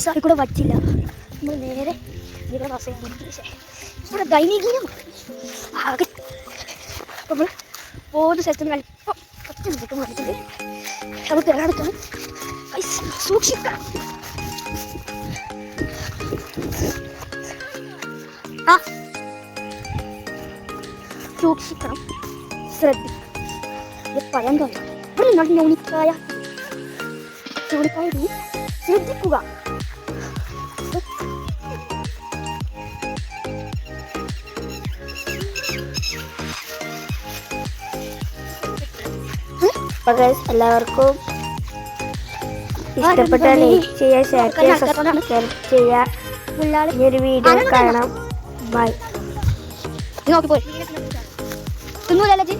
സാറി കൂടെ പറ്റില്ല. നമ്മൾ നേരെ ഇവിടെ ബസ് ചെയ്യാൻ ഇവിടെ ദൈനികീയം ആകെ നമ്മൾ പോകുന്ന സ്ഥലത്ത് നിന്ന് അല്പം കുറച്ച് നിൽക്കും വന്നിട്ടുണ്ട്. നമ്മൾ തിരഞ്ഞെടുക്കണം, സൂക്ഷിക്കണം. സൂക്ഷിക്കണം, ശ്രദ്ധിക്കണം. പറയാൻ തോന്നും ഇവിടെ നിന്നാൽ ഞൂണിക്കായ ശ്രദ്ധിക്കുക. എല്ലാവർക്കും ഇഷ്ടപ്പെട്ട ലൈക്ക് ചെയ്യുക, ഷെയർ ചെയ്യുക, സബ്സ്ക്രൈബ് ചെയ്യുക. ഈ ഒരു വീഡിയോ കാണാം. ബൈ. നോക്കി പോയി തിന്നൂലല്ലേ?